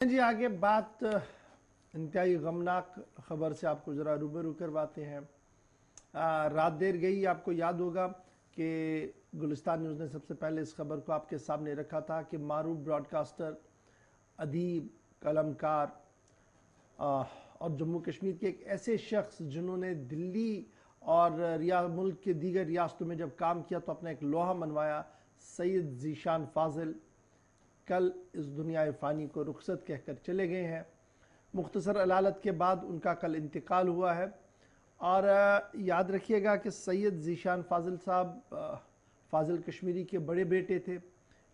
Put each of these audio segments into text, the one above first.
جی آگے بات انتہائی غمناک خبر سے آپ کو ذرا روبرو کرواتے ہیں۔ رات دیر گئی، آپ کو یاد ہوگا کہ گلستان نیوز نے سب سے پہلے اس خبر کو آپ کے سامنے رکھا تھا کہ معروف براڈ کاسٹر، ادیب، قلمکار اور جموں کشمیر کے ایک ایسے شخص جنہوں نے دلی اور ملک کے دیگر ریاستوں میں جب کام کیا تو اپنا ایک لوہا منوایا، سید ذیشان فاضل کل اس دنیا فانی کو رخصت کہہ کر چلے گئے ہیں۔ مختصر علالت کے بعد ان کا کل انتقال ہوا ہے۔ اور یاد رکھیے گا کہ سید ذیشان فاضل صاحب فاضل کشمیری کے بڑے بیٹے تھے۔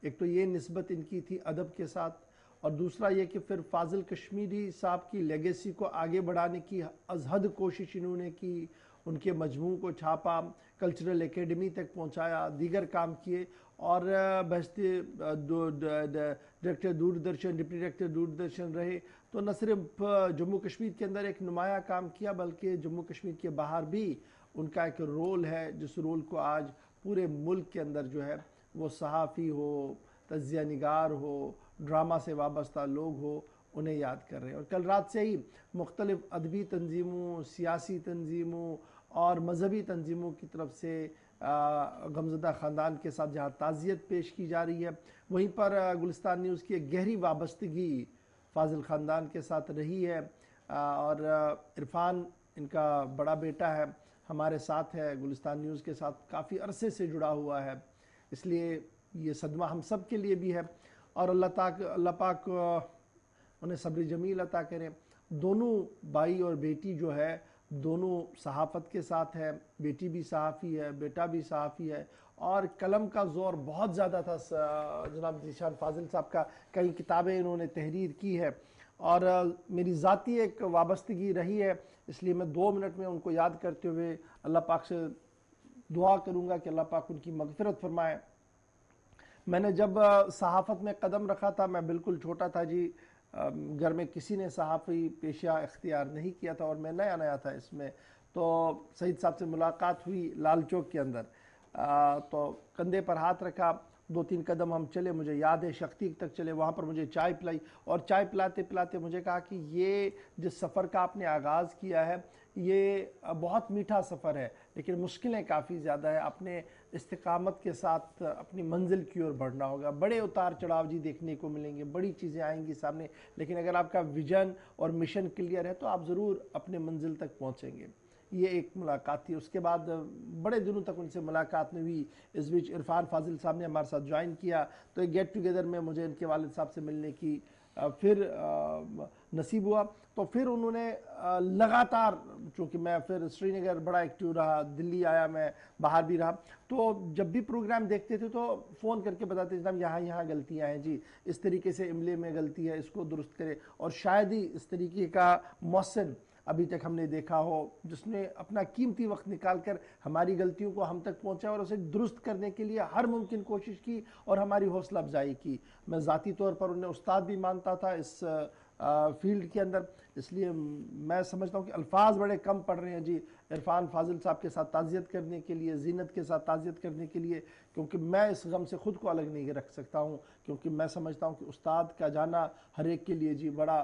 ایک تو یہ نسبت ان کی تھی ادب کے ساتھ، اور دوسرا یہ کہ پھر فاضل کشمیری صاحب کی لیگیسی کو آگے بڑھانے کی از حد کوشش انہوں نے کی، ان کے مجموع کو چھاپا، کلچرل اکیڈمی تک پہنچایا، دیگر کام کیے، اور director Doordarshan, deputy director Doordarshan رہے۔ تو نہ صرف جموں کشمیر کے اندر ایک نمایاں کام کیا بلکہ جموں کشمیر کے باہر بھی ان کا ایک رول ہے، جس رول کو آج پورے ملک کے اندر جو ہے وہ صحافی ہو، تجزیہ نگار ہو، ڈرامہ سے وابستہ لوگ ہو، انہیں یاد کر رہے ہیں۔ اور کل رات سے ہی مختلف ادبی تنظیموں، سیاسی تنظیموں اور مذہبی تنظیموں کی طرف سے غمزدہ خاندان کے ساتھ جہاں تعزیت پیش کی جا رہی ہے، وہیں پر گلستان نیوز کی ایک گہری وابستگی فاضل خاندان کے ساتھ رہی ہے، اور عرفان ان کا بڑا بیٹا ہے، ہمارے ساتھ ہے، گلستان نیوز کے ساتھ کافی عرصے سے جڑا ہوا ہے، اس لیے یہ صدمہ ہم سب کے لیے بھی ہے، اور اللہ پاک انہیں صبر جمیل عطا کریں۔ دونوں بھائی اور بیٹی جو ہے دونوں صحافت کے ساتھ ہے، بیٹی بھی صحافی ہے، بیٹا بھی صحافی ہے، اور قلم کا زور بہت زیادہ تھا جناب ذیشان فاضل صاحب کا، کئی کتابیں انہوں نے تحریر کی ہے، اور میری ذاتی ایک وابستگی رہی ہے، اس لیے میں 2 منٹ میں ان کو یاد کرتے ہوئے اللہ پاک سے دعا کروں گا کہ اللہ پاک ان کی مغفرت فرمائے۔ میں نے جب صحافت میں قدم رکھا تھا، میں بالکل چھوٹا تھا جی، گھر میں کسی نے صحافی پیشہ اختیار نہیں کیا تھا اور میں نیا تھا اس میں، تو سعید صاحب سے ملاقات ہوئی لال چوک کے اندر، تو کندھے پر ہاتھ رکھا، 2-3 قدم ہم چلے، مجھے یاد ہے شختی تک چلے، وہاں پر مجھے چائے پلائی، اور چائے پلاتے پلاتے مجھے کہا کہ یہ جس سفر کا آپ نے آغاز کیا ہے یہ بہت میٹھا سفر ہے، لیکن مشکلیں کافی زیادہ ہیں، اپنے استقامت کے ساتھ اپنی منزل کی اور بڑھنا ہوگا، بڑے اتار چڑھاؤ جی دیکھنے کو ملیں گے، بڑی چیزیں آئیں گی سامنے، لیکن اگر آپ کا ویژن اور مشن کلیئر ہے تو آپ ضرور اپنے منزل تک پہنچیں گے۔ یہ ایک ملاقات تھی، اس کے بعد بڑے دنوں تک ان سے ملاقات نہیں ہوئی۔ اس بیچ عرفان فاضل صاحب نے ہمارے ساتھ جوائن کیا، تو ایک گیٹ ٹوگیدر میں مجھے ان کے والد صاحب سے ملنے کی پھر نصیب ہوا، تو پھر انہوں نے لگاتار، چونکہ میں پھر سری نگر بڑا ایکٹیو رہا، دلی آیا، میں باہر بھی رہا، تو جب بھی پروگرام دیکھتے تھے تو فون کر کے بتاتے جناب یہاں غلطیاں ہیں جی، اس طریقے سے املے میں غلطی ہے، اس کو درست کرے، اور شاید ہی اس طریقے کا محسن ابھی تک ہم نے دیکھا ہو جس نے اپنا قیمتی وقت نکال کر ہماری غلطیوں کو ہم تک پہنچا اور اسے درست کرنے کے لیے ہر ممکن کوشش کی اور ہماری حوصلہ افزائی کی۔ میں ذاتی طور پر انہیں استاد بھی مانتا تھا اس فیلڈ کے اندر، اس لیے میں سمجھتا ہوں کہ الفاظ بڑے کم پڑ رہے ہیں جی عرفان فاضل صاحب کے ساتھ تعزیت کرنے کے لیے، زینت کے ساتھ تعزیت کرنے کے لیے، کیونکہ میں اس غم سے خود کو الگ نہیں رکھ سکتا ہوں، کیونکہ میں سمجھتا ہوں کہ استاد کا جانا ہر ایک کے لیے جی بڑا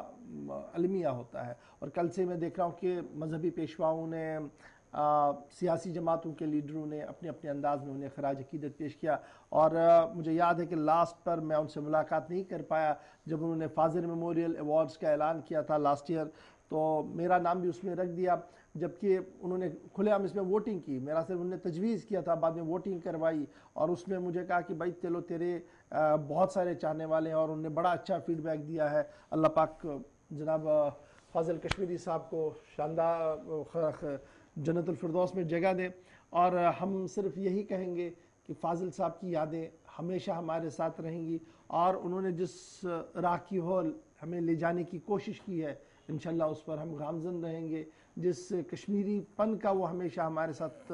المیہ ہوتا ہے۔ اور کل سے میں دیکھ رہا ہوں کہ مذہبی پیشواؤں نے، سیاسی جماعتوں کے لیڈروں نے اپنے اپنے انداز میں انہیں خراج عقیدت پیش کیا، اور مجھے یاد ہے کہ لاسٹ پر میں ان سے ملاقات نہیں کر پایا جب انہوں نے فاضل میموریل ایوارڈز کا اعلان کیا تھا لاسٹ ایئر، تو میرا نام بھی اس میں رکھ دیا، جبکہ انہوں نے کھلے عام اس میں ووٹنگ کی، میرا صرف انہوں نے تجویز کیا تھا، بعد میں ووٹنگ کروائی، اور اس میں مجھے کہا کہ بھائی چلو تیرے بہت سارے چاہنے والے ہیں، اور انہوں نے بڑا اچھا فیڈ بیک دیا ہے۔ اللہ پاک جناب فاضل کشمیری صاحب کو شاندار جنت الفردوس میں جگہ دے، اور ہم صرف یہی کہیں گے کہ فاضل صاحب کی یادیں ہمیشہ ہمارے ساتھ رہیں گی، اور انہوں نے جس راہ کی ہول ہمیں لے جانے کی کوشش کی ہے انشاءاللہ اس پر ہم گامزن رہیں گے، جس کشمیری پن کا وہ ہمیشہ ہمارے ساتھ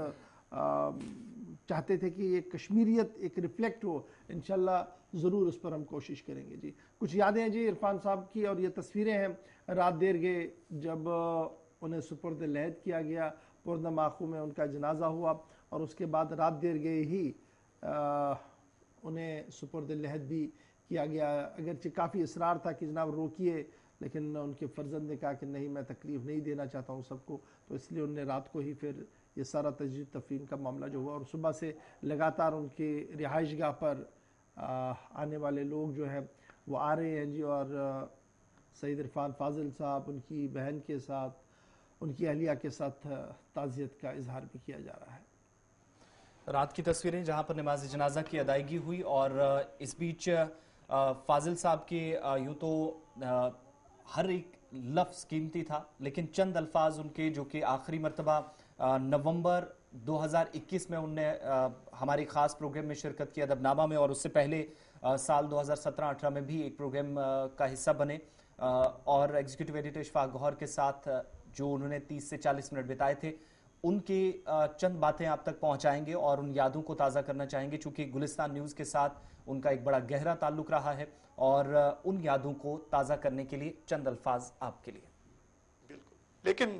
چاہتے تھے کہ یہ کشمیریت ایک ریفلیکٹ ہو، انشاءاللہ ضرور اس پر ہم کوشش کریں گے جی۔ کچھ یادیں ہیں جی عرفان صاحب کی، اور یہ تصویریں ہیں رات دیر گئے جب انہیں سپرد لحد کیا گیا، پردم آخو میں ان کا جنازہ ہوا، اور اس کے بعد رات دیر گئے ہی انہیں سپرد لحد بھی کیا گیا. اگرچہ کافی اصرار تھا کہ جناب روکیے، لیکن ان کے فرزند نے کہا کہ نہیں، میں تکلیف نہیں دینا چاہتا ہوں سب کو. تو اس لیے انہوں نے رات کو ہی پھر یہ سارا تجدید تفریم کا معاملہ جو ہوا، اور صبح سے لگاتار ان کے رہائش گاہ پر آنے والے لوگ جو ہیں وہ آ رہے ہیں جی. اور سید عرفان فاضل صاحب ان کی بہن کے ساتھ، ان کی اہلیہ کے ساتھ تعزیت کا اظہار بھی کیا جا رہا ہے. رات کی تصویریں جہاں پر نماز جنازہ کی ادائیگی ہوئی، اور اس بیچ فاضل صاحب کے یوں تو ہر ایک لفظ قیمتی تھا، لیکن چند الفاظ ان کے جو کہ آخری مرتبہ نومبر 2021 میں انہوں نے ہماری خاص پروگرام میں شرکت کی ادب نامہ میں، اور اس سے پہلے سال 2017-18 میں بھی ایک پروگرام کا حصہ بنے، اور ایگزیکٹو ایڈیٹر اشفاق گوہر کے ساتھ جو انہوں نے 30 سے 40 منٹ بتائے تھے، ان کے چند باتیں آپ تک پہنچائیں گے اور ان یادوں کو تازہ کرنا چاہیں گے، چونکہ گلستان نیوز کے ساتھ ان کا ایک بڑا گہرا تعلق رہا ہے، اور ان یادوں کو تازہ کرنے کے لیے چند الفاظ آپ کے لیے. بالکل، لیکن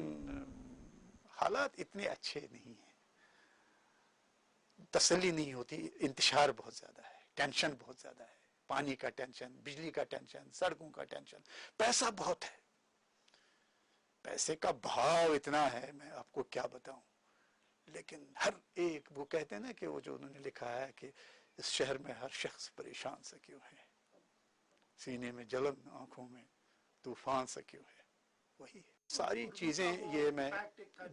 حالات اتنے اچھے نہیں ہیں، تسلی نہیں ہوتی، انتشار بہت زیادہ ہے، ٹینشن بہت زیادہ ہے، پانی کا ٹینشن، بجلی کا ٹینشن، سڑکوں کا ٹینشن، پیسہ بہت ہے، پیسے کا بھاؤ اتنا ہے، میں آپ کو کیا بتاؤں. لیکن ہر ایک، وہ کہتے ہیں نا کہ وہ جو انہوں نے لکھا ہے کہ اس شہر میں ہر شخص پریشان سا کیوں ہے، سینے میں جلن، آنکھوں میں طوفان سا کیوں ہے، وہی ساری چیزیں. یہ میں،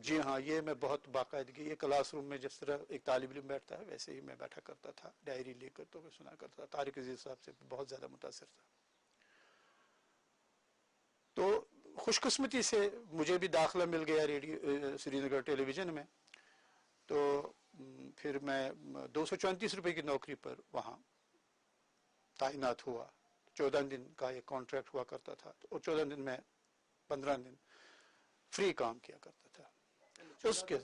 جی ہاں، یہ میں بہت باقاعدگی، یہ کلاس روم میں جس طرح ایک طالب علم بیٹھتا ہے ویسے ہی میں بیٹھا کرتا تھا، ڈائری لے کر تو میں سنا کرتا تھا. طارق عزیز صاحب سے بہت زیادہ متاثر تھا. تو خوش قسمتی سے مجھے بھی داخلہ مل گیا ریڈیو سری نگر ٹیلی ویژن میں. تو پھر میں 234 روپے کی نوکری پر وہاں تعینات ہوا. 14 دن کا ایک کانٹریکٹ ہوا کرتا تھا، اور 14 دن میں 15 دن فری کام کیا کرتا تھا. اس کے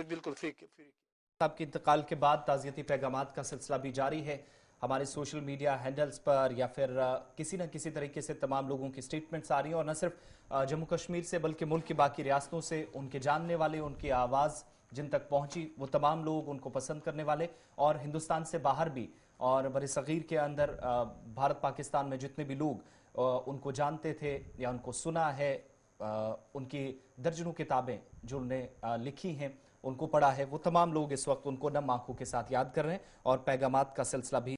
بالکل فری. صاحب کے انتقال کے بعد تعزیتی پیغامات کا سلسلہ بھی جاری ہے. ہمارے سوشل میڈیا ہینڈلز پر یا پھر کسی نہ کسی طریقے سے تمام لوگوں کی سٹیٹمنٹس آ رہی ہیں، اور نہ صرف جموں کشمیر سے بلکہ ملک کی باقی ریاستوں سے ان کے جاننے والے، ان کی آواز جن تک پہنچی، وہ تمام لوگ ان کو پسند کرنے والے، اور ہندوستان سے باہر بھی اور بر صغیر کے اندر بھارت پاکستان میں جتنے بھی لوگ ان کو جانتے تھے یا ان کو سنا ہے، ان کی درجنوں کتابیں جو انہوں نے لکھی ہیں ان کو پڑھا ہے، وہ تمام لوگ اس وقت ان کو نم آنکھوں کے ساتھ یاد کر رہے ہیں، اور پیغامات کا سلسلہ بھی